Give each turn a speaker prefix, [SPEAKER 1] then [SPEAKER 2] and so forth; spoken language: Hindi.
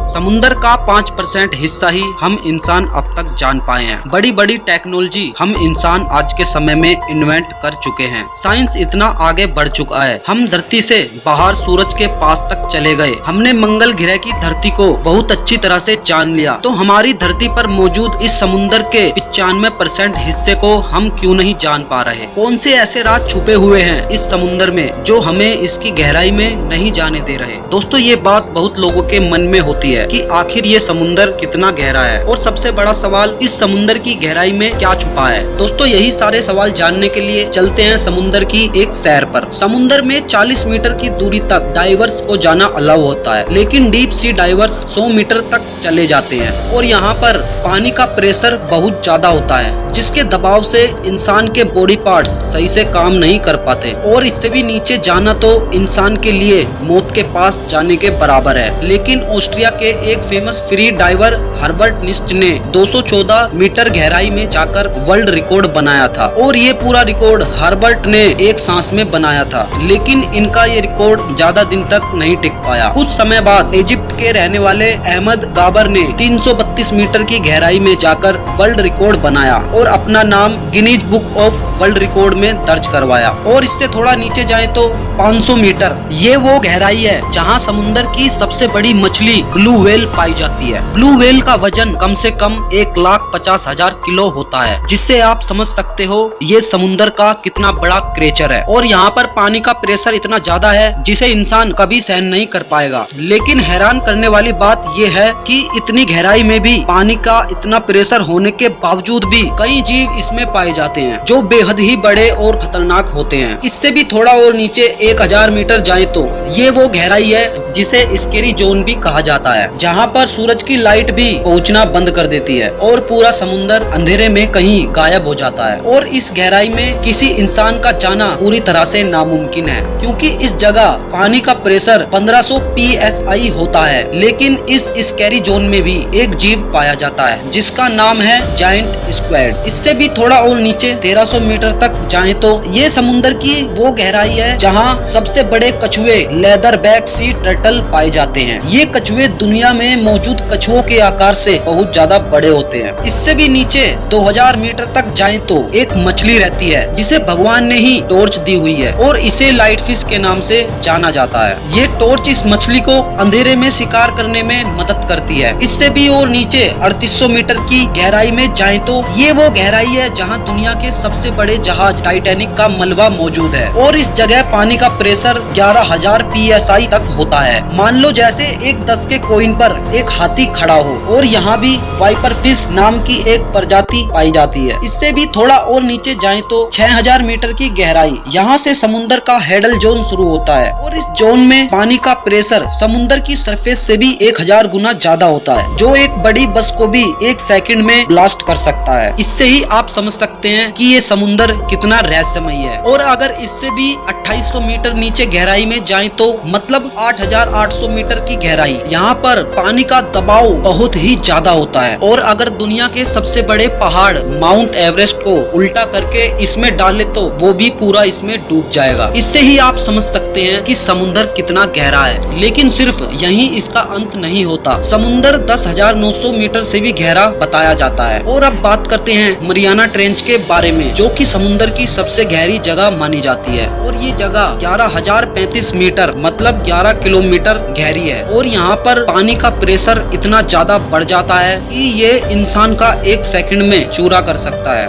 [SPEAKER 1] समुंदर का 5% हिस्सा ही हम इंसान अब तक जान पाए हैं। बड़ी बड़ी टेक्नोलॉजी हम इंसान आज के समय में इन्वेंट कर चुके हैं। साइंस इतना आगे बढ़ चुका है, हम धरती से बाहर सूरज के पास तक चले गए। हमने मंगल ग्रह की धरती को बहुत अच्छी तरह से जान लिया, तो हमारी धरती पर मौजूद इस समुंदर के 95% हिस्से को हम क्यों नहीं जान पा रहे? कौन से ऐसे राज छुपे हुए हैं इस समुंदर में जो हमें इसकी गहराई में नहीं जाने दे रहे? दोस्तों, ये बात बहुत लोगों के मन में होती है कि आखिर ये समुंदर कितना गहरा है, और सबसे बड़ा सवाल, इस समुंदर की गहराई में क्या छुपा है? दोस्तों, यही सारे सवाल जानने के लिए चलते हैं समुंदर की एक सैर पर। समुंदर में 40 मीटर की दूरी तक डाइवर्स को जाना अलाउ होता है, लेकिन डीप सी डाइवर्स 100 मीटर तक चले जाते हैं। और यहाँ पर पानी का प्रेशर बहुत ज्यादा होता है, जिसके दबाव से इंसान के बॉडी पार्ट्स सही से काम नहीं कर पाते, और इससे भी नीचे जाना तो इंसान के लिए मौत के पास जाने के बराबर है। लेकिन ऑस्ट्रिया के एक फेमस फ्री डाइवर हर्बर्ट निश्च ने 214 मीटर गहराई में जाकर वर्ल्ड रिकॉर्ड बनाया था, और ये पूरा रिकॉर्ड हर्बर्ट ने एक सांस में बनाया था। लेकिन इनका ये रिकॉर्ड ज्यादा दिन तक नहीं टिक पाया। कुछ समय बाद इजिप्ट के रहने वाले अहमद गाबर ने 332 मीटर की गहराई में जाकर वर्ल्ड रिकॉर्ड बनाया और अपना नाम Guinness book of world record में दर्ज करवाया। और इससे थोड़ा नीचे जाए तो 500 मीटर, ये वो गहराई है जहाँ समुंदर की सबसे बड़ी मछली ब्लू व्हेल पाई जाती है। ब्लू व्हेल का वजन कम से कम 1,50,000 किलो होता है, जिससे आप समझ सकते हो ये समुंदर का कितना बड़ा क्रेचर है। और यहाँ पर पानी का प्रेशर इतना ज्यादा है जिसे इंसान कभी सहन नहीं कर पाएगा। लेकिन हैरान करने वाली बात ये है कि इतनी गहराई में भी पानी का इतना प्रेशर होने के बावजूद भी कई जीव इसमें पाए जाते हैं जो बेहद ही बड़े और खतरनाक होते हैं। इससे भी थोड़ा और नीचे 1000 मीटर जाए तो ये वो गहराई है जिसे स्केरी जोन भी कहा जाता है, जहाँ पर सूरज की लाइट भी पहुँचना बंद कर देती है और पूरा समुंदर अंधेरे में कहीं गायब हो जाता है। और इस गहराई में किसी इंसान का जाना पूरी तरह से नामुमकिन है, क्योंकि इस जगह पानी का प्रेशर 1500 PSI होता है। लेकिन इस स्केरी जोन में भी एक जीव पाया जाता है जिसका नाम है जायंट स्क्विड। इससे भी थोड़ा और नीचे 1300 मीटर तक जाएं तो ये समुंदर की वो गहराई है जहां सबसे बड़े कछुए लेदर बैक सी टर्टल पाए जाते हैं। ये कछुए दुनिया में मौजूद कछुओं के आकार से बहुत ज्यादा बड़े होते हैं। इससे भी नीचे 2000 मीटर तक जाएं तो एक मछली रहती है जिसे भगवान ने ही टॉर्च दी हुई है, और इसे लाइट फिश के नाम से जाना जाता है। ये टॉर्च इस मछली को अंधेरे में शिकार करने में मदद करती है। इससे भी और नीचे 3800 मीटर की गहराई में जाएं तो ये वो गहराई है जहां दुनिया के सबसे बड़े जहाज टाइटैनिक का मलबा मौजूद है, और इस जगह पानी का प्रेशर 11000 PSI तक होता है। मान लो जैसे एक 10 के कॉइन पर एक हाथी खड़ा हो। और यहाँ भी वाइपर फिश नाम की एक प्रजाति पाई जाती है। इससे भी थोड़ा और नीचे जाएं तो 6000 मीटर की गहराई, यहाँ से समुंदर का हेडल जोन शुरू होता है, और इस जोन में पानी का प्रेशर समुंदर की सरफेस से भी 1000 गुना ज्यादा होता है, जो एक बड़ी बस को भी 1 सेकंड में ब्लास्ट कर सकता है। इससे ही आप समझ सकते हैं कि ये समुंदर कितना रहस्यमयी है। और अगर इससे भी 2800 मीटर नीचे गहराई में जाएं तो मतलब 8800 मीटर की गहराई, यहाँ पर पानी का दबाव बहुत ही ज्यादा होता है। और अगर दुनिया के सबसे बड़े पहाड़ माउंट एवरेस्ट को उल्टा करके इसमें डाले तो वो भी पूरा इसमें डूब जाएगा। इससे ही आप समझ सकते हैं कि समुंदर कितना गहरा है। लेकिन सिर्फ यहीं इसका अंत नहीं होता, समुंदर 10,900 मीटर से भी गहरा बताया जाता है। और अब बात करते हैं मरियाना ट्रेंच के बारे में, जो कि समुंदर की सबसे गहरी जगह मानी जाती है। और ये जगह 11,035 मीटर मतलब 11 किलोमीटर गहरी है, और यहाँ पर पानी का प्रेशर इतना ज्यादा बढ़ जाता है कि ये इंसान का 1 सेकंड में चूरा कर सकता है।